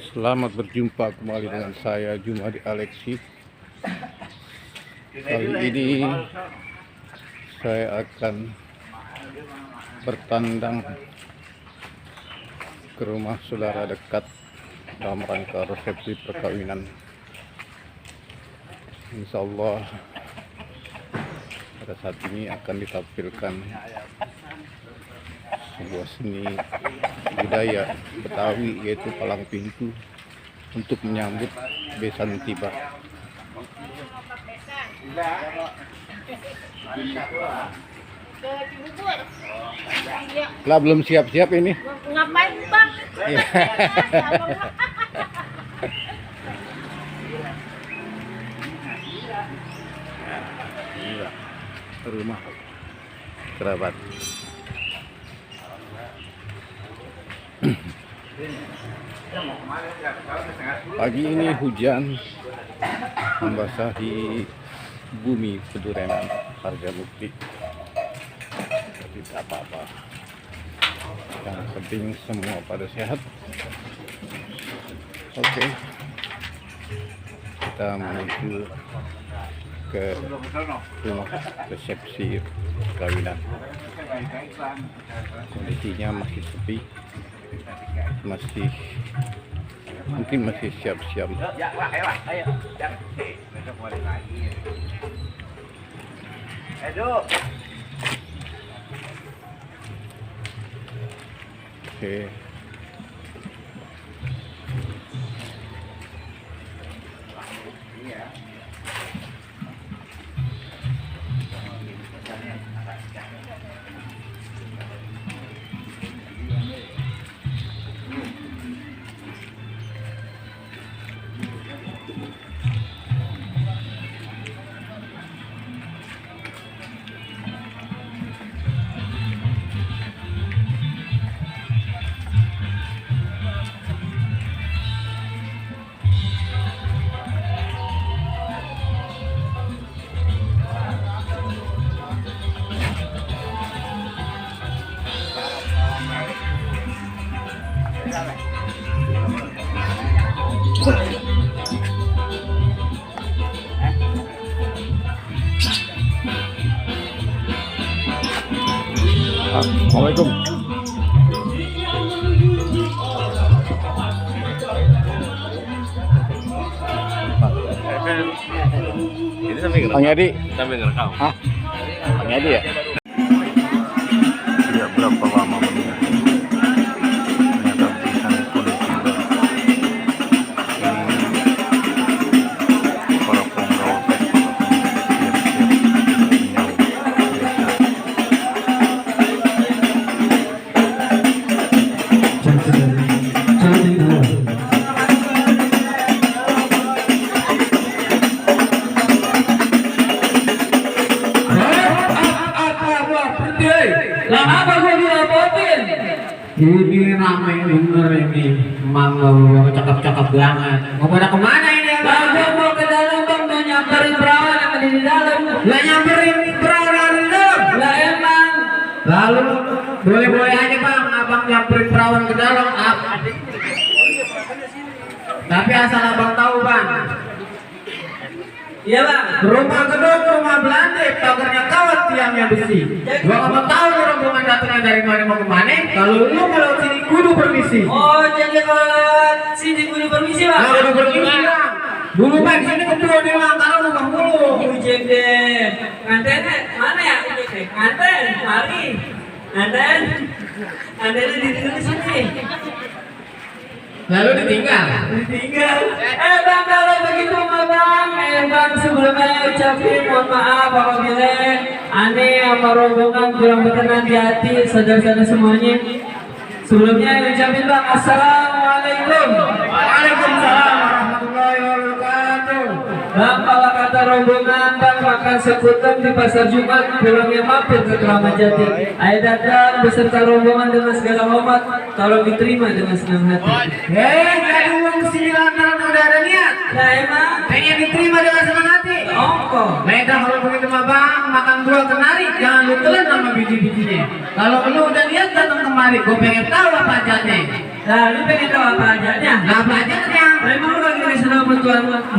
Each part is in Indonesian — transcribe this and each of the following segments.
Selamat berjumpa kembali dengan saya Jumadi Alexi. Kali ini saya akan bertandang ke rumah saudara dekat dalam rangka resepsi perkawinan. Insya Allah pada saat ini akan ditampilkan sebuah seni budaya Betawi, yaitu palang pintu, untuk menyambut besan tiba. Lah belum siap-siap ini. Ngapain bang? Iya, rumah kerabat. Pagi ini hujan membasahi bumi Pedurenan Harjamukti, tapi tidak apa-apa. Yang penting semua pada sehat. Oke, kita menuju ke rumah resepsi perkawinan. Kondisinya masih sepi, mungkin masih siap-siap. Oke. Assalamualaikum. Ini sampai ngerekam. Bang Yadi. Sampai ngerekam. Hah? Bang Yadi ya? Tidak berapa lama mendengar. Ternyata bisa kulit tiba. Ini para penggawa Lah apa gua diapain? Ini ramai bener ini, emang cakep-cakep banget. Mau pada kemana ini? Lah gua mau ke dalam bang, mau nyamperin perawan yang ada di dalam. Lah nyamperin perawan di dalam. Lah emang. Lalu boleh-boleh aja bang, abang nyamperin perawan ke dalam. Tapi asal abang tahu bang, Iya bang. rumah gedung, rumah Belanda, pagarnya kawat, tiangnya besi. Gua nggak mau tahu nih rombongan datangnya dari mana mau kemana. Kalau lu kalau sini kudu permisi. Oh jadi kalau lewat sini kudu permisi bang. Nah, kudu permisi bang. Dulu bang sini ketua doang, kalau rumah mulu. Ujek deh. Nganten mana ya ujek deh? Nganten, mari. Nganten. Ngantennya di sini. Lalu ditinggal. Bang kalau begitu mah bang, bang sebelumnya ucapin mohon maaf apabila aneh sama rombongan kurang berkenan di hati saudara-saudara semuanya. Sebelumnya ucapin bang assalamualaikum. Waalaikumsalam warahmatullahi wabarakatuh. Bang kalau kata rombongan bang makan sekuteng di pasar Jumat, pulangnya mampir ke Keramat Jati. Ayo datang beserta rombongan dengan segala hormat, tolong diterima dengan senang hati. Jadi uang kesini lantaran udah ada niat. Nah emang Pengen diterima dengan senang hati. ongkong. Beda kalau begitu mah bang, makan buah kenari, jangan lu telan sama biji-bijinya. Kalau lu udah niat datang kemari, gue pengen tahu apa ajarnya. Nah lu pengen tahu apa ajarnya? Nah apa ajarnya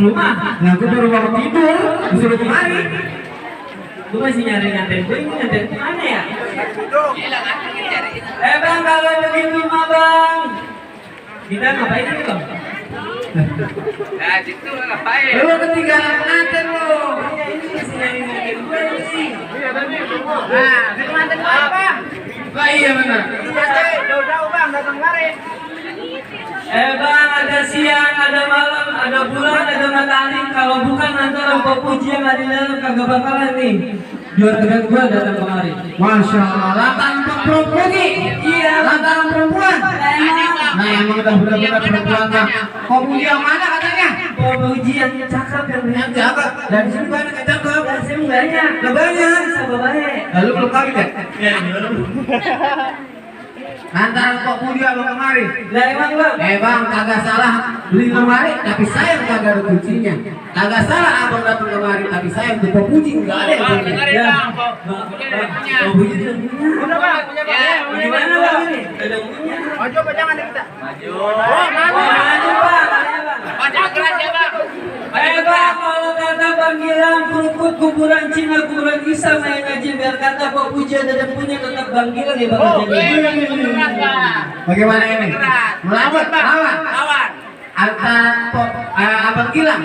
rumah. Nah, aku baru mau tidur, disuruh kemari. Lu masih nyari nganten gue, ini nganten mana ya? Bang, kalau begitu mah bang, kita ngapain ini bang? Nah, itu ngapain? Lu ketinggalan nganten lo. Ini masih nyari nganten gue nih. Nah, itu nganten apa? Nah, iya benar. Jauh-jauh bang, datang kemari. Bang, ada siang, ada malam, ada bulan, ada matahari. Kalau bukan antara kau puji yang ada di dalam kagak bakalan nih. Biar dengan gua datang kemari. Masya Allah, lantaran perempuan nih. Iya, Lantaran perempuan. Nah, emang udah benar-benar perempuan kan. Kau puji yang mana katanya? Kau puji yang cakep yang Cakep. Dan di sini banyak yang cakep. Saya banyak. Banyak. Sama baik. Lalu belum kawin ya? Lantaran kok puji lo kemari. Lah emang bang. Bang, kagak salah beli lemari, tapi sayang kagak ada kuncinya. Kagak salah abang datang kemari, tapi sayang tuh pepuji nggak ada yang punya. Ya, kau puji dan punya. Udah bang, punya bang. Gimana bang ini? Ada punya. Maju apa jangan nih kita? Maju. Maju bang. Maju keras ya bang. Bang, kalau kata panggilan kerukut kuburan Cina kuburan Isa main aja biar kata Pak Puji ada punya tetap panggilan ya bang. Bagaimana ini? Melawan, lawan. Lawan. Abang Gilang.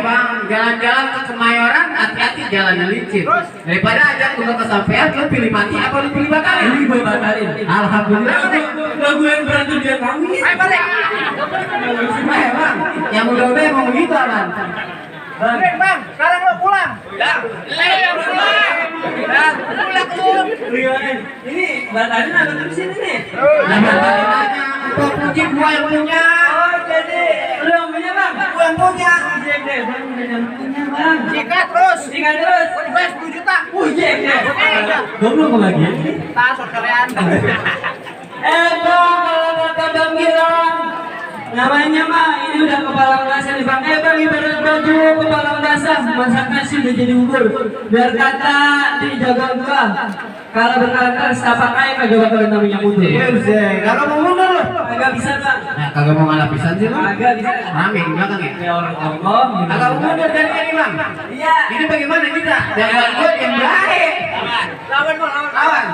Bang, jalan-jalan ke Kemayoran, hati-hati jalannya licin. Daripada ajak tunggu kesampean, lu pilih mati apa lu pilih batalin? Ini gue batalin. Alhamdulillah. Lagu yang berantem dia kami. Ayo balik. Bang, yang udah-udah emang begitu Alan. Bang, sekarang lo pulang. Ya. Pulang. Pulang lu. Ini batalin apa terus ini nih? Nah, batalin aja. Kok puji gua yang punya? Oh jadi lu yang punya bang? Gua yang punya. Jek deh bang, udah yang punya bang. Sikat terus. Sikat terus. Gue 10 juta. Jek deh. Goblok lagi. Tasor kalian. Bang, kalau kata Bang Gilang, namanya mah ini udah kepala basah nih bang. Bang, ibarat baju kepala basah, masak nasi udah jadi bubur. Biar kata dijaga gua. Kalau berkarakter setapak kaya kagak bakalan namanya mundur. Kalau mau mundur lu. Kagak bisa bang. Nah, kagak mau ngalah pisan sih lu. Kagak bisa. Rame di belakang ya. Ya orang Allah. Kagak mau mundur dari ini bang. Iya. Ini bagaimana kita? Jangan gua yang baik. Lawan bang, lawan. Lawan.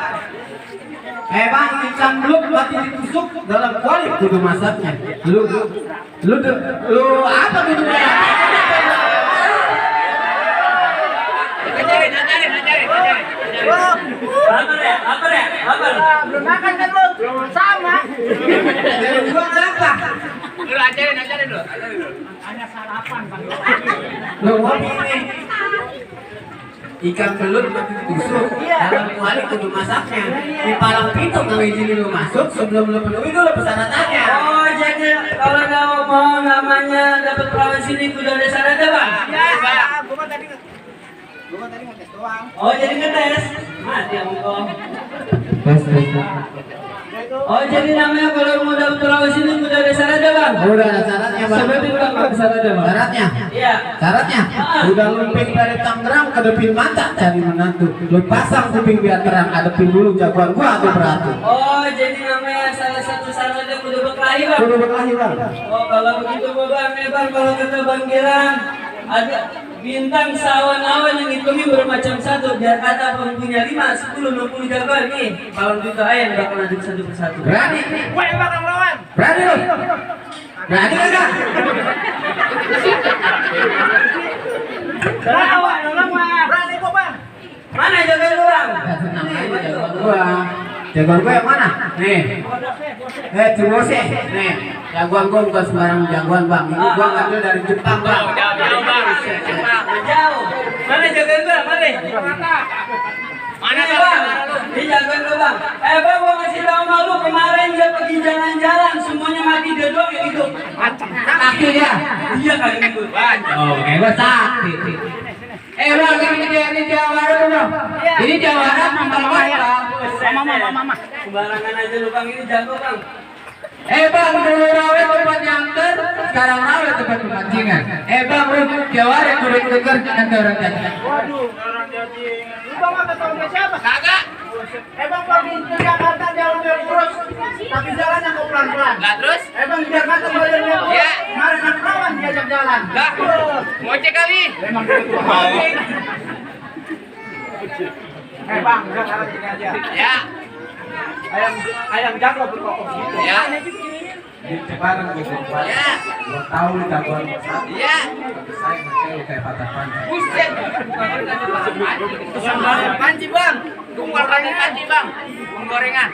Bang, ikan belum mati ditusuk dalam kuali kudu masaknya. Lu apa kudunya? Ajarin. Apa? Belum makan kan lu? Sama. Dari gua apa? Lu ajarin lu. Lu mau ini ikan belut mati ditusuk dalam kuali kudu masaknya. Di palang pintu kalau izinin lu masuk sebelum lu penuhi dulu persyaratannya. Oh jadi kalau mau namanya dapat perawan sini kudu ada syaratnya bang? Ya, gua tadi ngetes doang. Oh jadi ngetes? Mati aku kok. Oh jadi namanya kalau mau dapat perawan sini kudu ada syaratnya bang? Udah ada syaratnya bang. Seperti bang apa syaratnya bang? Syaratnya? Iya. Syaratnya? Udah lumping dari Tangerang kedepin mata cari menantu. Lu pasang kuping biar terang, adepin dulu jagoan gua atau beratu. Oh jadi namanya salah satu syaratnya kudu berkelahi bang? Kudu berkelahi bang. Oh kalau begitu bang, bang kalau kata Bang Gilang ada bintang sawan-awan yang hitungnya bermacam satu. Biar kata bang punya 5, 10, 20 jagoan nih. Kalau kita ayam bakal aduk satu persatu. Berani? Gue yang bakal melawan. Berani lu? Berani kagak? Berani kok bang. Mana jagoan lu bang? Tenang aja jagoan gua. Jagoan gua yang mana? Nih. Cimose. Nih. Jagoan gua bukan sembarang jagoan bang. Ini gua ngambil dari Jepang bang. Jauh bang. Jauh. Mana jagoan gua? Mana? Mana Ini, bang? Ini jagoan gua bang. Bang gua ngasih tahu malu kemarin dia pergi jalan-jalan semuanya mati dia doang yang hidup. Sakti dia. Iya kali itu. Oh, hebat sakti. Bang, ini jawara tuh bang. Ini jawara mama bang. Mama. Sembarangan aja lu bang, ini jago bang. Bang, dulu rawe tempat nyanter, sekarang rawe tempat pemancingan. Bang, lu jawara kudu denger nanti orang jadi. Waduh, orang jadi. Lu bang apa tahu dia siapa? Kagak. Bang pergi ke Jakarta jalan terus, tapi jalannya kok pelan-pelan. Lah terus? Bang di Jakarta balik dia. Kemarin kan kawan diajak jalan. Dah, ngoceh kali. Bang, udah salah sini aja. Ya, Ayam jago berkokok gitu. ya, Di Cibareng gue buat. ya, Gue tahu lu jagoan besar. ya. Saya pakai lu kayak patah panci. Buset. Panci bang, tunggal panci bang, gorengan.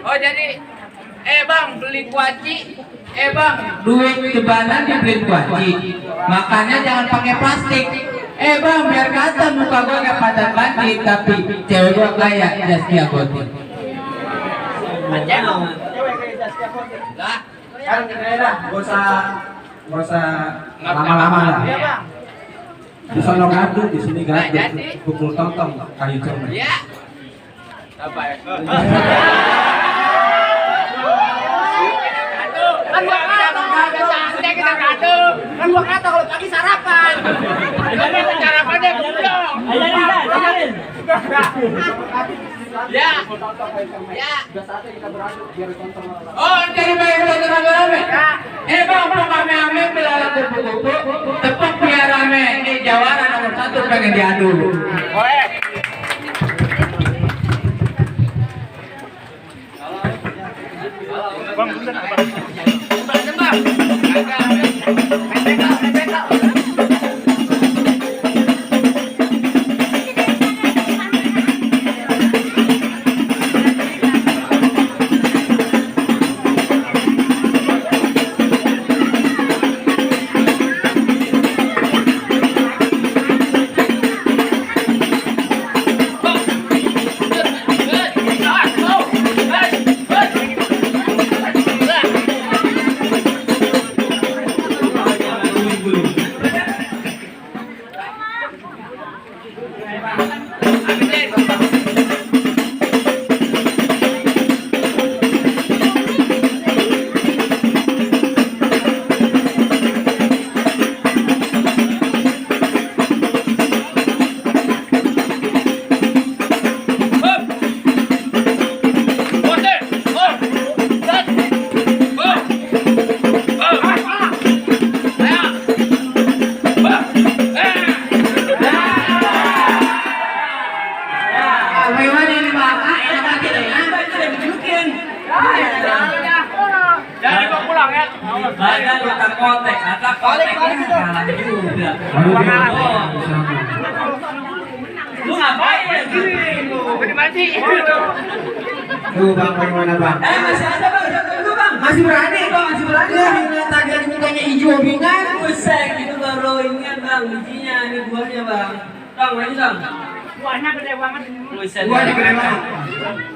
Oh jadi, bang beli kuaci, bang Duit jebalan dibeli kuaci. Makanya jangan pakai plastik. Bang, biar kata muka gua kayak padat banci, tapi cewek gua kayak Zaskia Gotik. lah. Sekarang kita dah, gak usah lama-lama lah. Iya bang. Di sono gadu, di sini Nah, gadu. jadi? Pukul tong-tong kayu cermin. Ya. Apa ya? Kan gua kata santai kita kado. Kan gua kata kalau pagi sarapan. Ini sarapannya belum. Ya. Ya. Oh, jadi baik kita rame-rame. Bang, mau kami belalang kupu-kupu, tepuk biar rame. Ini jawara nomor 1 pengen diadu. Bagaimana ini Bang? Enak aja deh. Jangan dibawa pulang ya. Ada kita kontek, ada konteknya kalah juga. Lu ngapain ya gini? Di mana sih? Tuh bang, bagaimana bang? Masih ada Bang, itu Bang. Masih berani bang, masih berani. Yang tadi mukanya hijau bingan, buset gitu baru ingat Bang, bijinya ini buahnya Bang. Bang, maju Bang. Buahnya gede banget. Buset. Gua gede banget.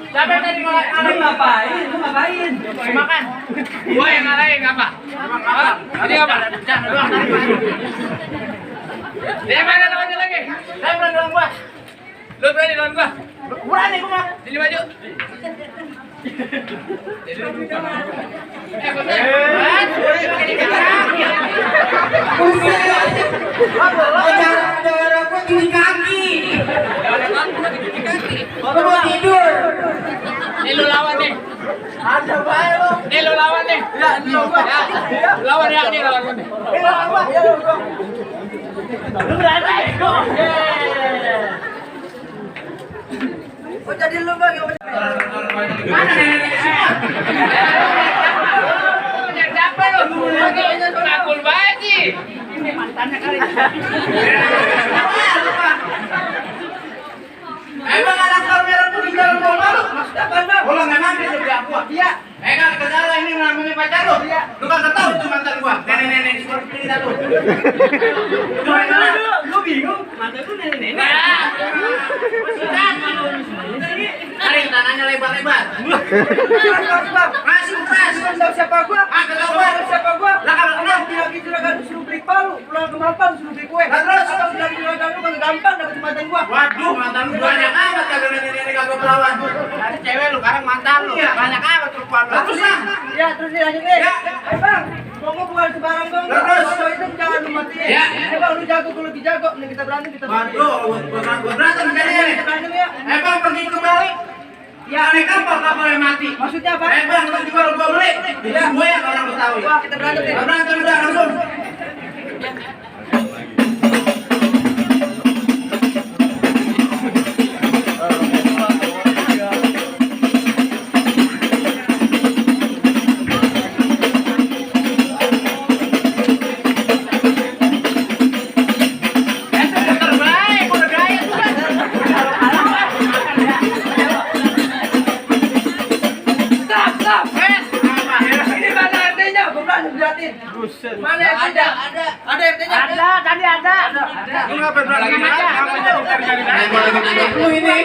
Siapa yang tadi ngalahin? Lu ngapain? Lu ngapain? Makan. Gua yang ngalahin apa? Ini apa? Dari mana lawannya lagi? Saya berani lawan gua. Lu berani lawan gua? Berani gua mah. Sini maju. Saudara gua cuci kaki. Gua mau tidur. Ini lu lawan nih. Ada bae lo. Ini lu lawan nih. Ya, lu gua. Lawan ya, ini lawan gua nih. Lawan gua. Lu berani. Oh jadi lu bang. Mana nenek semua? Siapa lu? Ngakul banget sih. Ini mantannya kali. Emang anak kamera tuh di dalam gua malu. Maksudnya apa bang? Gua nggak nanti lebih aku. Iya. Kan kesalahan ini namanya pacar lo. Iya. Lu kan nggak tahu itu mantan gua. Nenek-nenek seperti ini dah tuh. Lu bingung? Mata lu nenek-nenek. Cari tanahnya lebar-lebar. Masih keras. Tahu siapa gua? Ah, tahu gua. Siapa gua? Lah kalau kenal bilang gitu kan suruh beli palu, pulang ke Mampang suruh beli kue. Lah terus kalau bilang juragan lu kan gampang dapat mantan gua. Waduh, mantan lu banyak amat kagak nenek-nenek kagak perawan. Ada cewek lu, sekarang mantan lu. Banyak amat perempuan lu. Terus lah. Ya, terus lanjut nih. Ya. Bang, ngomong bukan sembarang dong. Terus. Kalau itu jangan lu matiin. Ya. Bang, lu jago, kalau lebih jago. Nih kita berantem, kita berantem. Waduh, gua berantem jadi. Kita berantem ya. Bang pergi ke Bali. Ya naik kapal yang mati. Maksudnya apa? Bang, itu juga gua beli. Jadi gue yang orang Betawi. Wah, kita berantem ya. Berantem udah langsung. Mana RT-nya? Ada RT-nya? Ada, tadi ada. Lu ngapain berantem aja? Lu ini.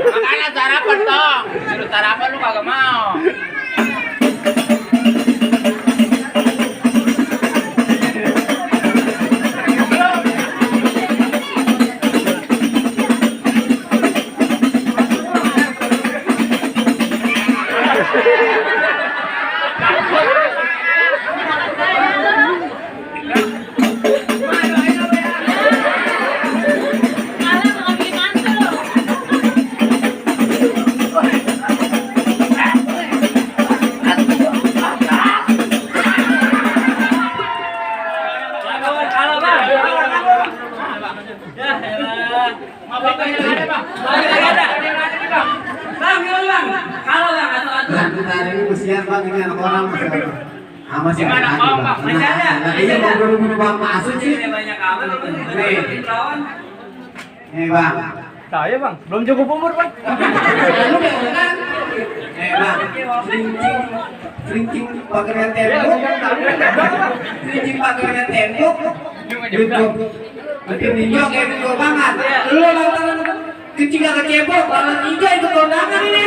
Makanya sarapan dong. Suruh sarapan lu kagak mau. Hari ini bersihan bang, ini anak orang masih Gimana, ada Bang? bang. Masih ada? Iya mau buru-buru bang masuk sih. Banyak aman apa Nih bang, Saya bang, belum cukup umur bang. lu kan? Bang, selincing pagarnya tembok, selincing pagarnya tembok, Nanti ninjok kayak ninjok banget. Lu lantaran kencing agak cebok, kalau ninja itu kondangan ini.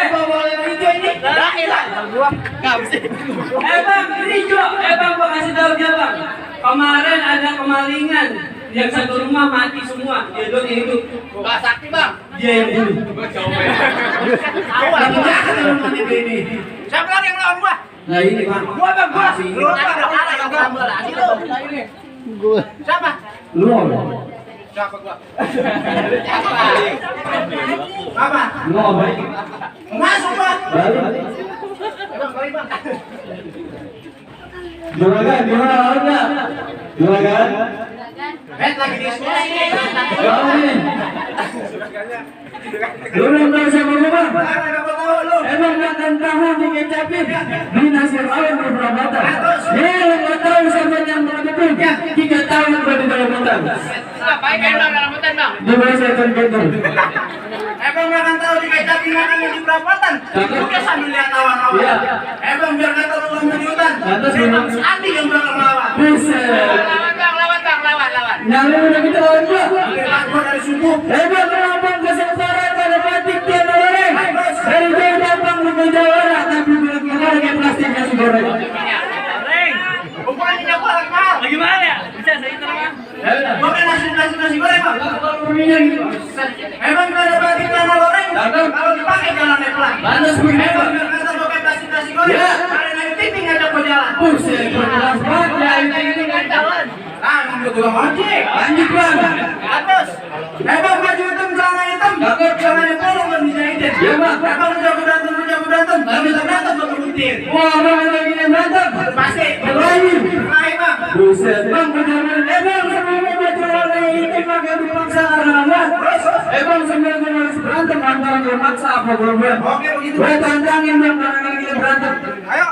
Bawa ninja ini. Bang, ini Jo. Bang, gua kasih tahu dia bang. Kemarin ada kemalingan. Yang satu rumah mati semua. Dia doang yang hidup. Pak Sakti bang. Dia yang bunuh. Lagi jahat yang mati ini. Siapa lagi yang lawan gua? Nah ini bang. Gua bang, gua. Masih ini. Lu tadi udah kalah yang gua lagi lu. Siapa? Lu. Siapa gua? Apa? Lu baik. Masuk gua. Balik. Bang, balik bang. Juragan, gimana lawannya? Juragan. Lagi diskusi. Lawanin. Lu belum tahu siapa lu bang? Emang makan tahu dikecapin di nasi rawon berperabatan. Lu nggak tahu siapa yang betul? 3 tahun berada dalam hutan. Ngapain kayak bang dalam hutan bang? Di mana saya akan betul? Emang makan tahu dikecapin makan di perapatan? Udah sambil lihat awan-awan. Iya. Emang biar kata lu lama di hutan. Lantas Emang gimana? Andi yang bakal melawan. Buset. Lawan bang, lawan. Nyala udah kita lawan gua. Gua dari subuh. Hebat melambang ke semparan pada batik dia goreng. Dari jauh datang mengejar orang tapi belum keluar kayak plastik nasi goreng. Bukan minyak gua lagi mahal. Lagi mana ya? Bisa saya terang. Bukan nasi goreng bang. Kalau minyak gitu. Emang gak ada batik nama goreng? Datang. Kalau dipakai jalannya pelan. Panas begini. Emang biar kata pakai plastik nasi goreng. Ya. Kalian ayo tipping ngajak gua jalan. Buset, berkelas banget ya ini kan jalan. Nah, emang gua tukang ojek. Lanjut bang. Atas. Emang baju hitam, celana hitam. Cakep. Celananya bolong dan bisa hitam. Ya, Bang. Emang lu jago berantem. Tapi bisa berantem gua kebutir. Wah, bang lagi yang berantem. Pasti. Berlari. Lain bang. Buset, bang benar-benar. Bang sebelumnya baju warna hitam pakai dipaksa karena bang sebenarnya harus berantem antara dia maksa apa belum bang? Oke begitu. Gue tantangin bang barangkali kita berantem. Ayo.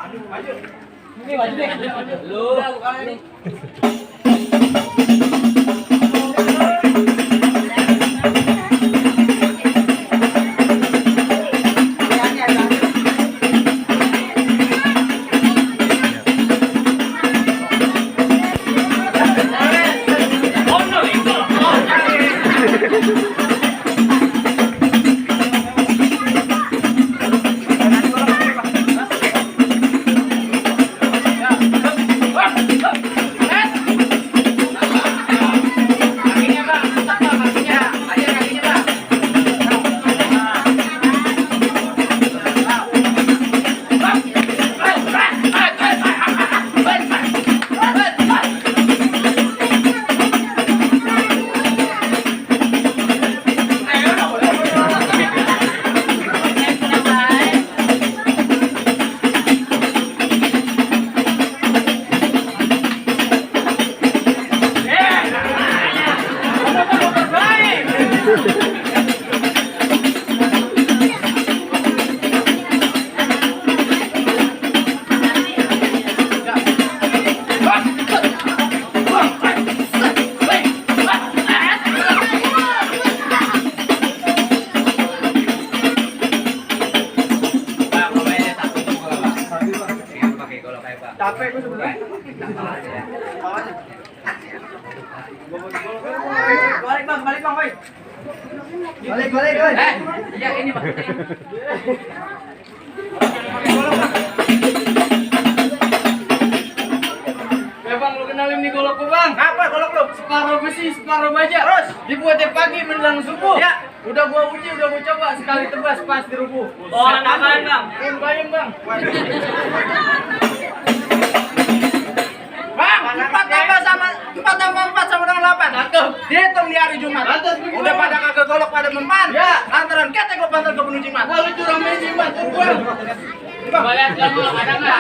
Capek gue sebenarnya. Balik bang, woi. Balik, woi. Iya ini Pak. Bang, lu kenalin nih golok lu, Bang. Apa golok lu? Separuh besi, separuh baja. Terus? Dibuat tiap pagi menjelang subuh. Ya. Udah gua uji, udah gua coba sekali tebas pas dirubuh. Oh, apaan, Bang? Bayam, Bang. Bang, 4 tambah 4 sama dengan 8. Cakep. Dihitung di hari Jumat. Lantas begitu. Udah pada kagak golok pada mempan. Ya. Lantaran ketek gua pantar ke penuh jimat. Wah, lu curang main jimat tuh, Bang. Coba lihat kamu ada enggak?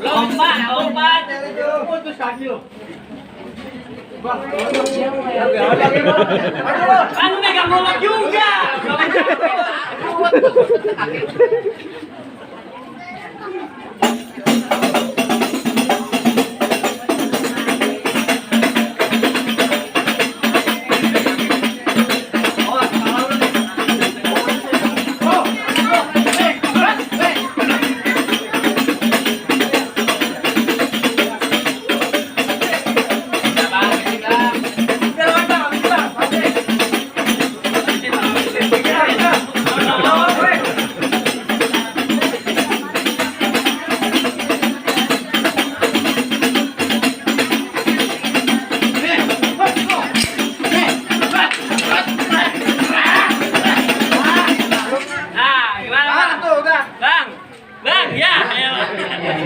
Lompat. Putus kaki lo. Anu megang golok juga.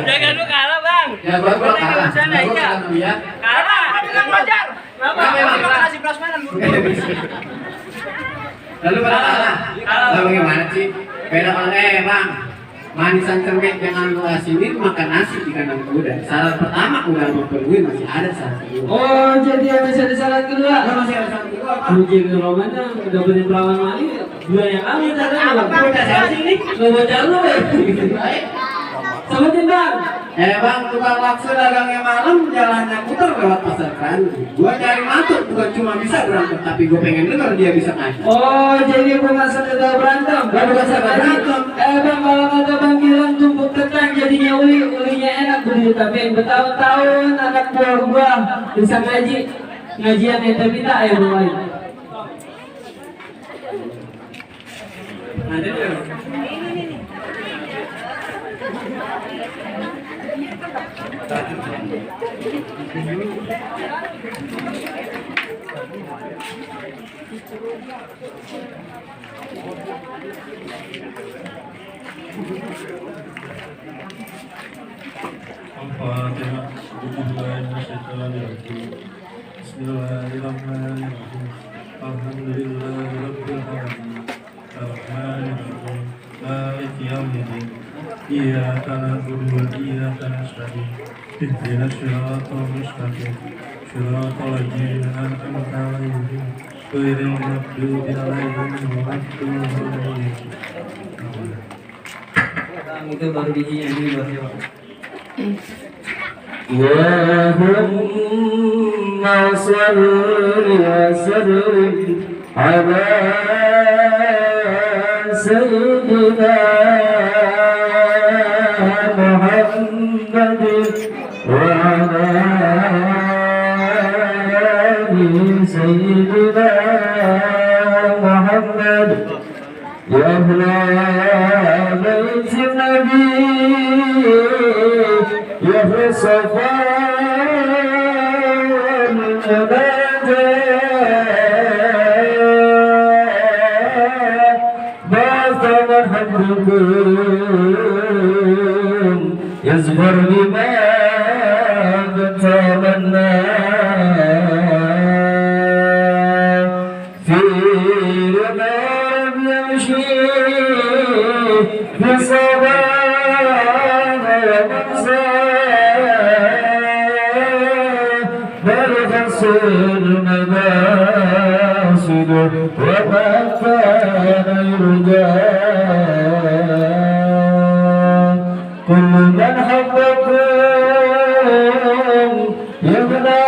Jaga dulu kalah, Bang. Ya, Bang, kalah. Sana, iya. Ya. Kalah. Bilang wajar. Kenapa? Kenapa kasih prasmanan buru-buru? Lalu pada kalah. Lalu bagaimana sih? Beda kalau Bang. Manisan cermek jangan lu asinin makan nasi di kandang kuda. Syarat pertama udah memperluin masih ada syarat kedua. Oh, jadi yang masih ada syarat kedua. Masih ada syarat kedua, Bang. Uji ke Romanya udah bener pelawan lagi. Dua yang kami tadi. Bang, udah saya sini. Lo bocah lu. Sebutin, Bang. Bang, tukang laksa dagangnya malam, jalannya putar lewat pasar Keranji. Gua cari matut, bukan cuma bisa berantem, tapi gua pengen denger dia bisa ngaji. Oh, jadi bukan sekedar berantem. Bukan sekedar berantem. Bang, kalau kata Bang bilang tumpuk ketang jadinya ulinya enak begitu. Tapi yang bertahun-tahun anak buah gua bisa ngaji. Ngajian ente minta mulai. Ada tuh. Bismillahirrahmanirrahim. Alhamdulillahirabbil alamin. Arrahmanirrahim. Maliki yaumiddin. Iyyaka na'budu wa iyyaka nasta'in. Ihdinas siratal mustaqim. Siratal ladzina an'amta 'alaihim ghairil maghdubi 'alaihim waladdallin. Itu baru bijinya ini buat siapa? Allahumma salli wa sallim ala sayyidina Muhammad wa ala ali sayyidina Muhammad ya ahla bait nabi ya safa يزهر بما تمنى في رمال يمشي في صباح ومساء بل خسر مباسل وما كان يرجى كل من حبكم يغنى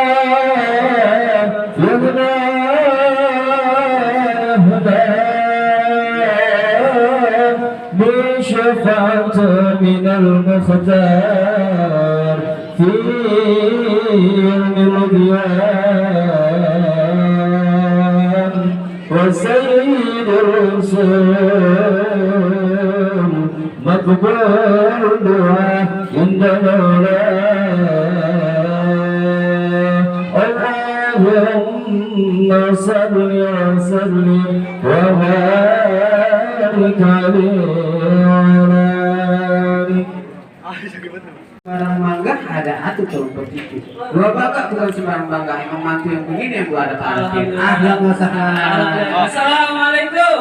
بشفاعة من المختار في يوم القيام وسيد الرسول مقبول دعاء عند مولاه اللهم صل وسلم وبارك عليه وعلى آله. Sembarang mangga ada atuh tahun begitu. Gua bapak bukan sembarang mangga, emang mantu yang begini yang gua ada taruhin. Ah, yang masalah. Assalamualaikum.